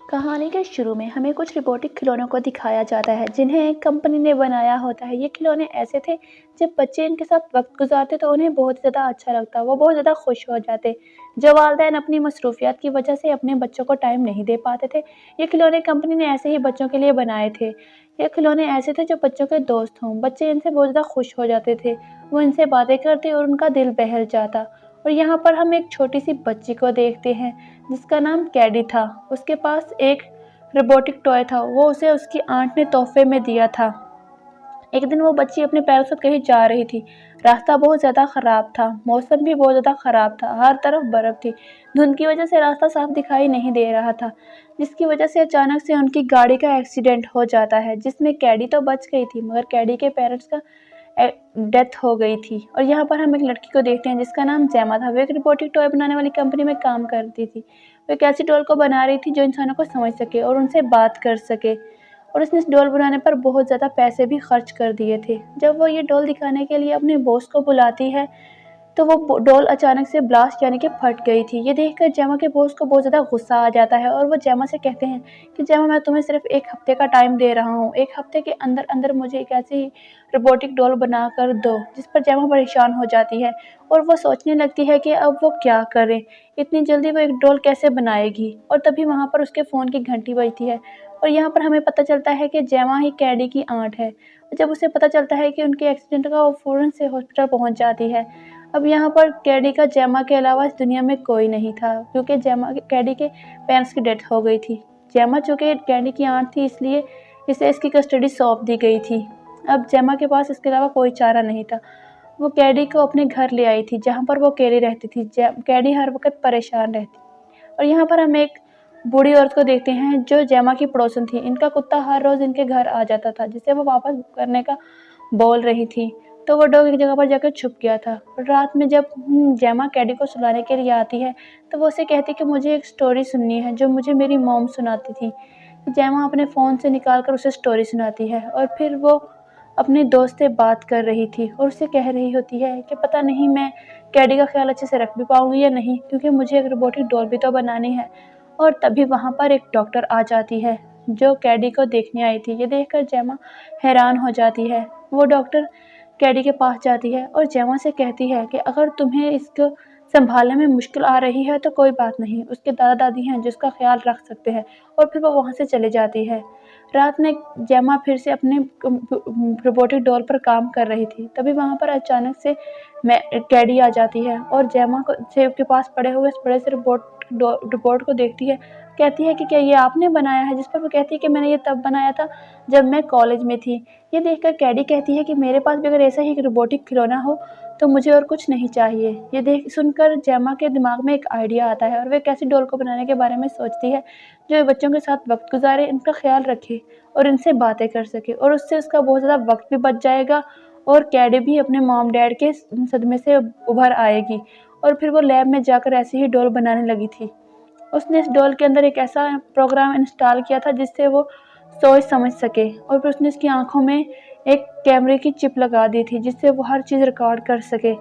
कहानी के शुरू में हमें कुछ रोबोटिक खिलौनों को दिखाया जाता है जिन्हें एक कंपनी ने बनाया होता है। ये खिलौने ऐसे थे, जब बच्चे इनके साथ वक्त गुजारते तो उन्हें बहुत ज़्यादा अच्छा लगता, वो बहुत ज़्यादा खुश हो जाते। जो वालदेन अपनी मसरूफियात की वजह से अपने बच्चों को टाइम नहीं दे पाते थे, ये खिलौने कंपनी ने ऐसे ही बच्चों के लिए बनाए थे। ये खिलौने ऐसे थे जो बच्चों के दोस्त हों, बच्चे इनसे बहुत ज़्यादा खुश हो जाते थे, वो इनसे बातें करते और उनका दिल बहल जाता। और यहाँ पर हम एक छोटी सी बच्ची को देखते हैं जिसका नाम कैडी था। उसके पास एक रोबोटिक टॉय था, वो उसे उसकी आंट ने तोहफे में दिया था। एक दिन वो बच्ची अपने पैरों से कहीं जा रही थी। रास्ता बहुत ज़्यादा ख़राब था, मौसम भी बहुत ज़्यादा ख़राब था, हर तरफ बर्फ़ थी। धुंध की वजह से रास्ता साफ दिखाई नहीं दे रहा था, जिसकी वजह से अचानक से उनकी गाड़ी का एक्सीडेंट हो जाता है, जिसमें कैडी तो बच गई थी मगर कैडी के पेरेंट्स का डेथ हो गई थी। और यहाँ पर हम एक लड़की को देखते हैं जिसका नाम जेमा था। वो एक रोबोटिक टॉय बनाने वाली कंपनी में काम करती थी। वो एक ऐसी डॉल को बना रही थी जो इंसानों को समझ सके और उनसे बात कर सके। और उसने इस डॉल बनाने पर बहुत ज़्यादा पैसे भी खर्च कर दिए थे। जब वो ये डॉल दिखाने के लिए अपने बॉस को बुलाती है तो वो डॉल अचानक से ब्लास्ट यानी कि फट गई थी। ये देखकर जेमा के बॉस को बहुत ज़्यादा गुस्सा आ जाता है और वो जेमा से कहते हैं कि जेमा, मैं तुम्हें सिर्फ 1 हफ्ते का टाइम दे रहा हूँ। 1 हफ्ते के अंदर अंदर मुझे एक ऐसी रोबोटिक डॉल बना कर दो। जिस पर जेमा परेशान हो जाती है और वो सोचने लगती है कि अब वो क्या करे, इतनी जल्दी वो एक डॉल कैसे बनाएगी। और तभी वहाँ पर उसके फ़ोन की घंटी बजती है और यहाँ पर हमें पता चलता है कि जेमा ही कैडी की आंट है। जब उसे पता चलता है कि उनके एक्सीडेंट का, वो फ़ौरन से हॉस्पिटल पहुँच जाती है। अब यहाँ पर कैडी का जेमा के अलावा इस दुनिया में कोई नहीं था, क्योंकि कैडी के पेरेंट्स की डेथ हो गई थी। जेमा चूँकि कैडी की आंट थी, इसलिए इसे इसकी कस्टडी सौंप दी गई थी। अब जेमा के पास इसके अलावा कोई चारा नहीं था। वो कैडी को अपने घर ले आई थी, जहाँ पर वो अकेली रहती थी। कैडी हर वक्त परेशान रहती। और यहाँ पर हम एक बूढ़ी औरत को देखते हैं जो जेमा की पड़ोसन थी। इनका कुत्ता हर रोज़ इनके घर आ जाता था, जिसे वो वापस करने का बोल रही थी। तो वो डॉग एक जगह पर जाकर छुप गया था। रात में जब जेमा कैडी को सुलाने के लिए आती है तो वो उसे कहती कि मुझे एक स्टोरी सुननी है जो मुझे मेरी मॉम सुनाती थी। जेमा अपने फ़ोन से निकाल कर उसे स्टोरी सुनाती है और फिर वो अपने दोस्त से बात कर रही थी और उसे कह रही होती है कि पता नहीं मैं कैडी का ख्याल अच्छे से रख भी पाऊँगी या नहीं, क्योंकि मुझे एक रोबोटिक डॉल भी तो बनानी है। और तभी वहाँ पर एक डॉक्टर आ जाती है जो कैडी को देखने आई थी। ये देखकर जेमा हैरान हो जाती है। वो डॉक्टर कैडी के पास जाती है और जेमा से कहती है कि अगर तुम्हें इसको संभालने में मुश्किल आ रही है तो कोई बात नहीं, उसके दादा दादी हैं जिसका ख्याल रख सकते हैं। और फिर वो वहाँ से चली जाती है। रात में जेमा फिर से अपने रोबोटिक डॉल पर काम कर रही थी। तभी वहाँ पर अचानक से कैडी आ जाती है और जेमा को के पास पड़े हुए इस बड़े से रोबोट को देखती है। कहती है कि क्या ये आपने बनाया है? जिस पर वो कहती है कि मैंने ये तब बनाया था जब मैं कॉलेज में थी। ये देखकर कैडी कहती है कि मेरे पास भी अगर ऐसा ही एक रोबोटिक खिलौना हो तो मुझे और कुछ नहीं चाहिए। ये देख सुनकर जेमा के दिमाग में एक आइडिया आता है और वे एक ऐसी डॉल को बनाने के बारे में सोचती है जो बच्चों के साथ वक्त गुजारे, इनका ख्याल रखे और इनसे बातें कर सके, और उससे उसका बहुत ज़्यादा वक्त भी बच जाएगा और कैडी भी अपने मॉम डैड के सदमे से उभर आएगी। और फिर वो लैब में जाकर ऐसी ही डॉल बनाने लगी थी। उसने इस डॉल के अंदर एक ऐसा प्रोग्राम इंस्टॉल किया था जिससे वो सोच समझ सके, और फिर उसने उसकी आँखों में एक कैमरे की चिप लगा दी थी जिससे वो हर चीज़ रिकॉर्ड कर सके।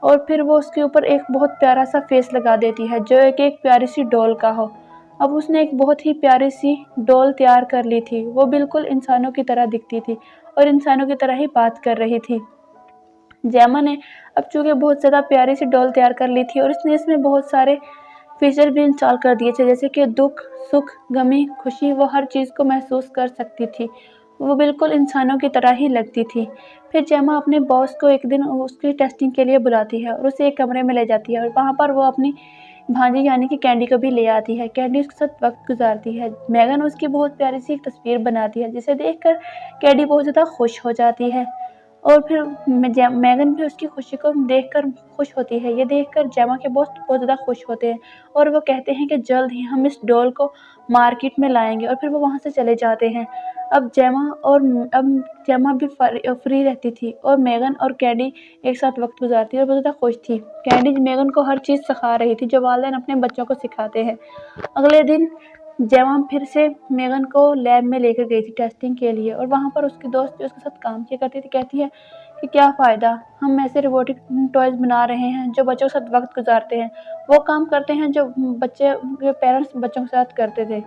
और फिर वो उसके ऊपर एक बहुत प्यारा सा फेस लगा देती है जो एक प्यारी सी डॉल का हो। अब उसने एक बहुत ही प्यारी सी डॉल तैयार कर ली थी। वो बिल्कुल इंसानों की तरह दिखती थी और इंसानों की तरह ही बात कर रही थी। जेमा ने अब चूँकि बहुत ज़्यादा प्यारी सी डॉल तैयार कर ली थी और उसने इसमें बहुत सारे फीचर भी इंस्टॉल कर दिए थे, जैसे कि दुख, सुख, गमी, खुशी, वो हर चीज़ को महसूस कर सकती थी। वो बिल्कुल इंसानों की तरह ही लगती थी। फिर जेमा अपने बॉस को एक दिन उसकी टेस्टिंग के लिए बुलाती है और उसे एक कमरे में ले जाती है और वहाँ पर वो अपनी भांजी यानी कि कैंडी को भी ले आती है। कैंडी उसके साथ वक्त गुजारती है। मैगन उसकी बहुत प्यारी सी एक तस्वीर बनाती है जिसे देखकर कैंडी बहुत ज़्यादा खुश हो जाती है। और फिर मैगन भी उसकी खुशी को देखकर खुश होती है। ये देखकर जेमा के बॉस बहुत ज़्यादा खुश होते हैं और वो कहते हैं कि जल्द ही हम इस डॉल को मार्केट में लाएंगे, और फिर वो वहाँ से चले जाते हैं। अब जेमा भी फ्री रहती थी और मैगन और कैंडी एक साथ वक्त गुजारती और बहुत ज़्यादा खुश थी। कैंडी मैगन को हर चीज़ सिखा रही थी जो वालिदैन अपने बच्चों को सिखाते हैं। अगले दिन जेमा फिर से मैगन को लैब में लेकर गई थी टेस्टिंग के लिए, और वहाँ पर उसकी दोस्त जो उसके साथ काम किया करती थी कहती है कि क्या फ़ायदा, हम ऐसे रोबोटिक टॉयज़ बना रहे हैं जो बच्चों के साथ वक़्त गुज़ारते हैं, वो काम करते हैं जो बच्चे के पेरेंट्स बच्चों के साथ करते थे,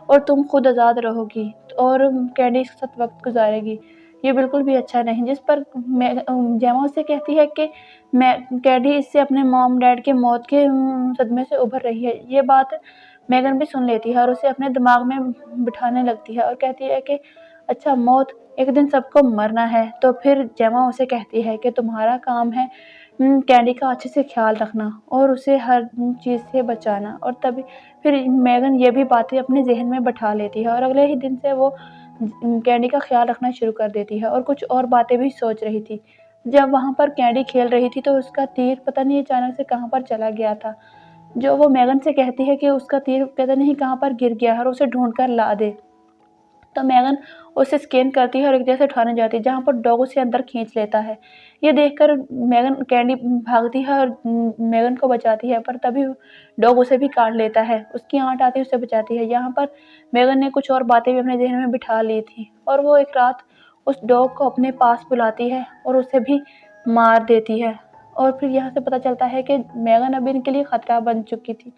और तुम खुद आज़ाद रहोगी और कैंडी के साथ वक़्त गुज़ारेगी। ये बिल्कुल भी अच्छा नहीं। जिस पर जेमा उससे कहती है कि मैं कैंडी इससे अपने मॉम-डैड की मौत के सदमे से उभर रही है। ये बात मेगन भी सुन लेती है और उसे अपने दिमाग में बिठाने लगती है और कहती है कि अच्छा, मौत, एक दिन सबको मरना है। तो फिर जेमा उसे कहती है कि तुम्हारा काम है कैंडी का अच्छे से ख़्याल रखना और उसे हर चीज़ से बचाना। और तभी फिर मेगन ये भी बातें अपने ज़हन में बैठा लेती है और अगले ही दिन से वो कैंडी का ख़्याल रखना शुरू कर देती है और कुछ और बातें भी सोच रही थी। जब वहाँ पर कैंडी खेल रही थी तो उसका तीर पता नहीं अचानक से कहाँ पर चला गया था, जो वो मेगन से कहती है कि उसका तीर पता नहीं कहाँ पर गिर गया है और उसे ढूँढ कर ला दे। तो मेगन उसे स्कैन करती है और एक जगह से उठाने जाती है जहाँ पर डॉग उसे अंदर खींच लेता है। ये देखकर मेगन कैंडी भागती है और मेगन को बचाती है, पर तभी डॉग उसे भी काट लेता है। उसकी आंट आती है, उसे बचाती है। यहाँ पर मेगन ने कुछ और बातें भी अपने ज़हन में बिठा ली थी और वो एक रात उस डॉग को अपने पास बुलाती है और उसे भी मार देती है। और फिर यहाँ से पता चलता है कि मेगन अब इनके लिए खतरा बन चुकी थी।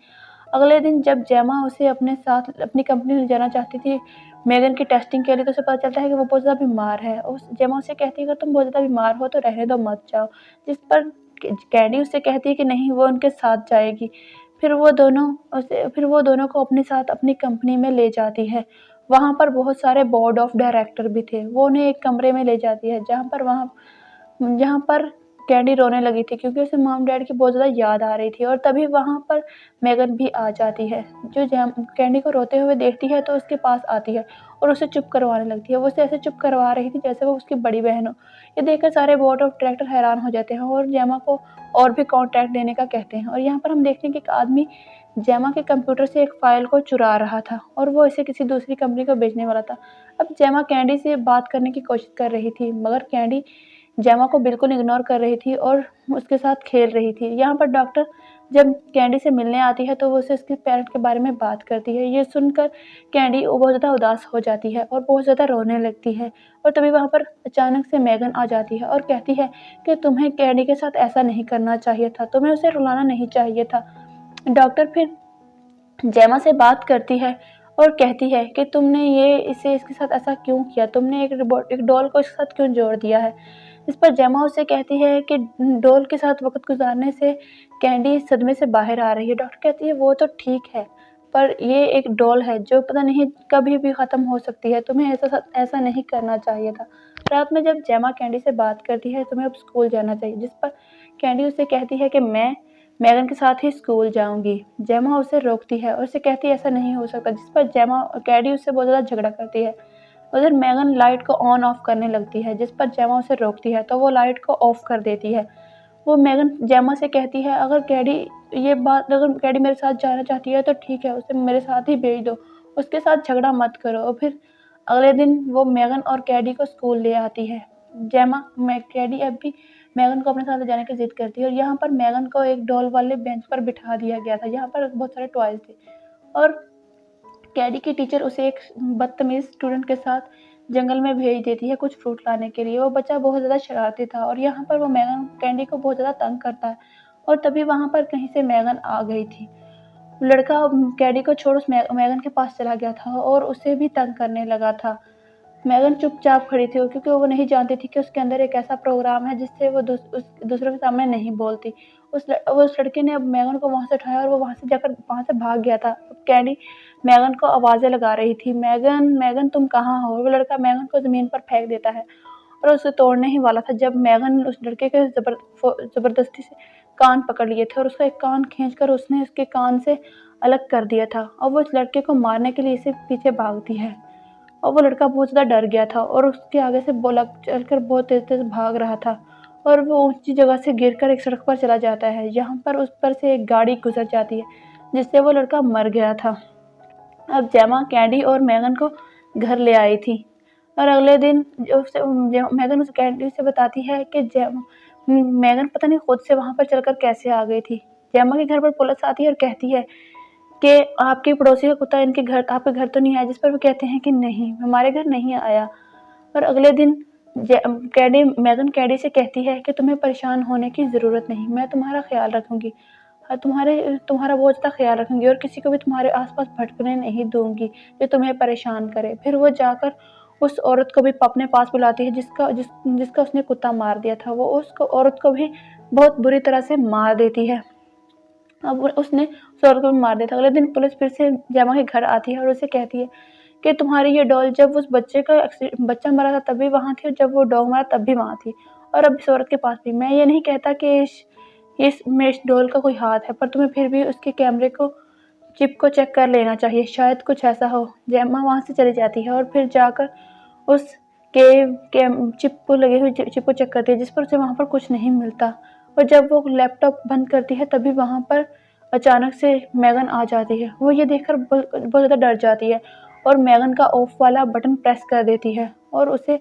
अगले दिन जब जेमा उसे अपने साथ अपनी कंपनी ले जाना चाहती थी मेगन की टेस्टिंग के लिए, तो उसे पता चलता है कि वो बहुत ज़्यादा बीमार है। उस जेमा उसे कहती है, अगर तुम बहुत ज़्यादा बीमार हो तो रहने दो, मत जाओ। जिस पर कैंडी उससे कहती है कि नहीं, वो उनके साथ जाएगी। फिर वो दोनों को अपने साथ अपनी कंपनी में ले जाती है। वहाँ पर बहुत सारे बोर्ड ऑफ डायरेक्टर भी थे। वो उन्हें एक कमरे में ले जाती है जहाँ पर कैंडी रोने लगी थी क्योंकि उसे मॉम-डैड की बहुत ज़्यादा याद आ रही थी। और तभी वहाँ पर मेगन भी आ जाती है, जो कैंडी को रोते हुए देखती है तो उसके पास आती है और उसे चुप करवाने लगती है। वो उसे ऐसे चुप करवा रही थी जैसे वो उसकी बड़ी बहन हो। ये देखकर सारे बोर्ड ऑफ डायरेक्टर हैरान हो जाते हैं और जेमा को और भी कॉन्ट्रैक्ट देने का कहते हैं। और यहाँ पर हम देखते हैं कि एक आदमी जेमा के कंप्यूटर से एक फ़ाइल को चुरा रहा था और वो इसे किसी दूसरी कंपनी को बेचने वाला था। अब जेमा कैंडी से बात करने की कोशिश कर रही थी, मगर कैंडी जेमा को बिल्कुल इग्नोर कर रही थी और उसके साथ खेल रही थी। यहाँ पर डॉक्टर जब कैंडी से मिलने आती है तो वो उसे उसके पेरेंट्स के बारे में बात करती है। ये सुनकर कैंडी बहुत ज़्यादा उदास हो जाती है और बहुत ज़्यादा रोने लगती है। और तभी वहाँ पर अचानक से मेगन आ जाती है और कहती है कि तुम्हें कैंडी के साथ ऐसा नहीं करना चाहिए था, तुम्हें उसे रुलाना नहीं चाहिए था। डॉक्टर फिर जेमा से बात करती है और कहती है कि तुमने इसके साथ ऐसा क्यों किया? तुमने एक डॉल को इसके साथ क्यों जोड़ दिया है? इस पर जेमा उससे कहती है कि डॉल के साथ वक़्त गुज़ारने से कैंडी सदमे से बाहर आ रही है। डॉक्टर कहती है वो तो ठीक है, पर ये एक डॉल है जो पता नहीं कभी भी ख़त्म हो सकती है, तुम्हें ऐसा नहीं करना चाहिए था। रात में जब जेमा कैंडी से बात करती है, तुम्हें अब स्कूल जाना चाहिए, जिस पर कैंडी उसे कहती है कि मैं मेगन के साथ ही स्कूल जाऊँगी। जेमा उसे रोकती है और उसे कहती है ऐसा नहीं हो सकता, जिस पर कैंडी उससे बहुत ज़्यादा झगड़ा करती है। उधर मेगन लाइट को ऑन ऑफ करने लगती है, जिस पर जेमा उसे रोकती है तो वो लाइट को ऑफ कर देती है। वो मेगन जेमा से कहती है अगर कैडी मेरे साथ जाना चाहती है तो ठीक है, उसे मेरे साथ ही भेज दो, उसके साथ झगड़ा मत करो। और फिर अगले दिन वो मेगन और कैडी को स्कूल ले आती है। कैडी अब भी मेगन को अपने साथ ले जाने की ज़िद करती है और यहाँ पर मेगन को एक डॉल वाले बेंच पर बिठा दिया गया था, जहाँ पर बहुत सारे टॉयज़ थे। और कैडी की टीचर उसे एक बदतमीज़ स्टूडेंट के साथ जंगल में भेज देती है कुछ फ्रूट लाने के लिए। वो बच्चा बहुत ज़्यादा शरारती था और यहाँ पर वो मेगन कैंडी को बहुत ज़्यादा तंग करता है और तभी वहाँ पर कहीं से मेगन आ गई थी। लड़का कैडी को छोड़ उस मेगन के पास चला गया था और उसे भी तंग करने लगा था। मेगन चुपचाप खड़ी थी क्योंकि वो नहीं जानती थी कि उसके अंदर एक ऐसा प्रोग्राम है जिससे वो दूसरों के सामने नहीं बोलती। उस लड़के ने अब मेगन को वहाँ से उठाया और वो वहाँ से भाग गया था। अब कैंडी मेगन को आवाज़ें लगा रही थी, मेगन, मेगन तुम कहाँ हो? वो लड़का मेगन को ज़मीन पर फेंक देता है और उसे तोड़ने ही वाला था जब मेगन उस लड़के के ज़बरदस्ती से कान पकड़ लिए थे और उसका एक कान खींचकर उसने उसके कान से अलग कर दिया था और वो उस लड़के को मारने के लिए इसे पीछे भागती है। और वो लड़का बहुत ज़्यादा डर गया था और उसके आगे से चलकर बहुत तेज़-तेज़ भाग रहा था और वो ऊँची जगह से गिरकर एक सड़क पर चला जाता है, जहाँ पर उस पर से एक गाड़ी गुज़र जाती है, जिससे वो लड़का मर गया था। अब जेमा कैंडी और मेगन को घर ले आई थी और अगले दिन मेगन उस कैंडी से बताती है कि मेगन पता नहीं खुद से वहाँ पर चलकर कैसे आ गई थी। जेमा के घर पर पुलिस आती है और कहती है कि आपके पड़ोसी का कुत्ता आपके घर तो नहीं आया? जिस पर वो कहते हैं कि नहीं, हमारे घर नहीं आया। और अगले दिन कैडी मेगन कैडी से कहती है कि तुम्हें परेशान होने की ज़रूरत नहीं, मैं तुम्हारा ख़्याल रखूँगी। तुम्हारा बहुत ज़्यादा ख़्याल रखूँगी और किसी को भी तुम्हारे आस-पास भटकने नहीं दूँगी जो तुम्हें परेशान करे। फिर वो जाकर उस औरत को भी अपने पास बुलाती है जिसका उसने कुत्ता मार दिया था। वो उसको औरत को भी बहुत बुरी तरह से मार देती है। अब उसने उस औरत को भी मार दिया था। अगले दिन पुलिस फिर से जेमा के घर आती है और उसे कहती है कि तुम्हारी ये डॉल जब उस बच्चा मरा था तब भी वहाँ थी और जब वो डॉग मरा तब भी वहाँ थी और अब इस औरत के पास भी। मैं ये नहीं कहता कि इस डॉल का कोई हाथ है, पर तुम्हें फिर भी उसके कैमरे को चिप को चेक कर लेना चाहिए, शायद कुछ ऐसा हो। जेमा वहाँ से चली जाती है और फिर जाकर उस के चिप को लगी हुई चिप को चेक करती है जिस पर उसे वहाँ पर कुछ नहीं मिलता। और जब वो लैपटॉप बंद करती है तभी वहाँ पर अचानक से मेगन आ जाती है। वो ये देखकर बहुत ज़्यादा डर जाती है और मेगन का ऑफ वाला बटन प्रेस कर देती है और उसे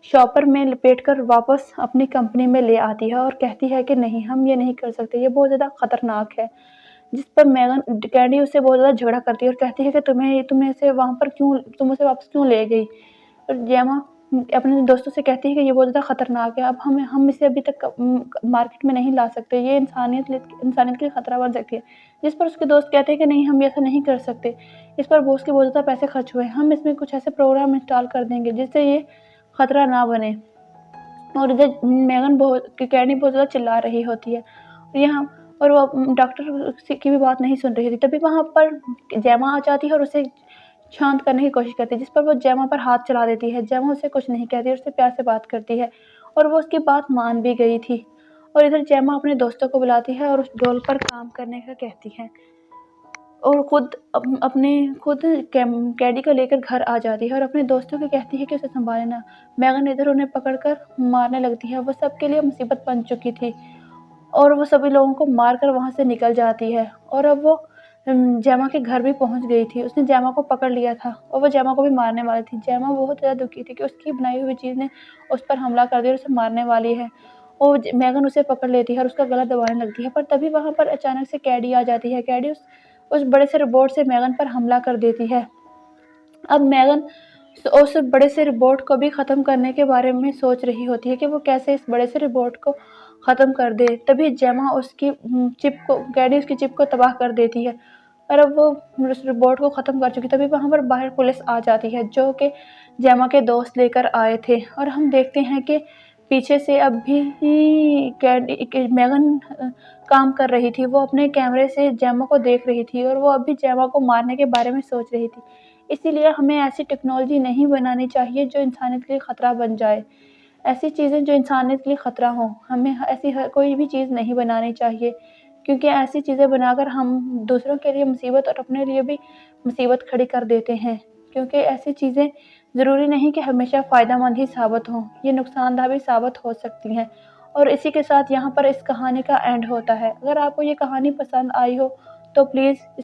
शॉपर में लपेटकर वापस अपनी कंपनी में ले आती है और कहती है कि नहीं, हम ये नहीं कर सकते, ये बहुत ज़्यादा खतरनाक है। जिस पर मेगन कैंडी उससे बहुत ज़्यादा झगड़ा करती है और कहती है कि तुम इसे वहाँ पर क्यों तुम उसे वापस क्यों ले गई। और जेमा अपने दोस्तों से कहती है कि ये बहुत ज़्यादा खतरनाक है, अब हम इसे अभी तक मार्केट में नहीं ला सकते, ये इंसानियत के लिए खतरा बन सकती है। जिस पर उसके दोस्त कहते हैं कि नहीं, हम ऐसा नहीं कर सकते, इस पर बॉस के बहुत ज़्यादा पैसे खर्च हुए, हम इसमें कुछ ऐसे प्रोग्राम इंस्टॉल कर देंगे जिससे ये खतरा ना बने। और इधर कैंडी बहुत ज़्यादा चिल्ला रही होती है और वो डॉक्टर की भी बात नहीं सुन रही थी। तभी वहाँ पर जेमा आ जाती है और उसे शांत करने की कोशिश करती है, जिस पर वो जेमा पर हाथ चला देती है। जेमा उसे कुछ नहीं कहती और उससे प्यार से बात करती है और वो उसकी बात मान भी गई थी। और इधर जेमा अपने दोस्तों को बुलाती है और उस डॉल पर काम करने का कहती है और खुद कैडी को लेकर घर आ जाती है और अपने दोस्तों को कहती है कि उसे संभालना। मेगन इधर उन्हें पकड़कर मारने लगती है। वो सबके लिए मुसीबत बन चुकी थी और वो सभी लोगों को मारकर वहाँ से निकल जाती है और अब वो जेमा के घर भी पहुँच गई थी। उसने जेमा को पकड़ लिया था और वो जेमा को भी मारने वाली थी। जेमा बहुत ज़्यादा दुखी थी कि उसकी बनाई हुई चीज़ ने उस पर हमला कर दिया और उसे मारने वाली है। और मेगन उसे पकड़ लेती है और उसका गला दबाने लगती है, पर तभी वहाँ पर अचानक से कैडी आ जाती है। कैडी उस बड़े से रोबोट से मेगन पर हमला कर देती है। अब मेगन उस बड़े से रोबोट को भी ख़त्म करने के बारे में सोच रही होती है कि वो कैसे इस बड़े से रोबोट को ख़त्म कर दे। तभी जेमा कैडी उसकी चिप को तबाह कर देती है और अब वो उस रोबोट को ख़त्म कर चुकी। तभी वहाँ पर बाहर पुलिस आ जाती है जो कि जेमा के दोस्त लेकर आए थे और हम देखते हैं कि पीछे से अब भी मेगन काम कर रही थी। वो अपने कैमरे से जेमा को देख रही थी और वो अभी जेमा को मारने के बारे में सोच रही थी। इसीलिए हमें ऐसी टेक्नोलॉजी नहीं बनानी चाहिए जो इंसानियत के लिए ख़तरा बन जाए। ऐसी चीज़ें जो इंसानियत के लिए ख़तरा हों, हमें ऐसी कोई भी चीज़ नहीं बनानी चाहिए, क्योंकि ऐसी चीज़ें बनाकर हम दूसरों के लिए मुसीबत और अपने लिए भी मुसीबत खड़ी कर देते हैं। क्योंकि ऐसी चीज़ें ज़रूरी नहीं कि हमेशा फ़ायदेमंद ही साबित हों, ये नुकसानदेह भी साबित हो सकती हैं। और इसी के साथ यहाँ पर इस कहानी का एंड होता है। अगर आपको ये कहानी पसंद आई हो तो प्लीज़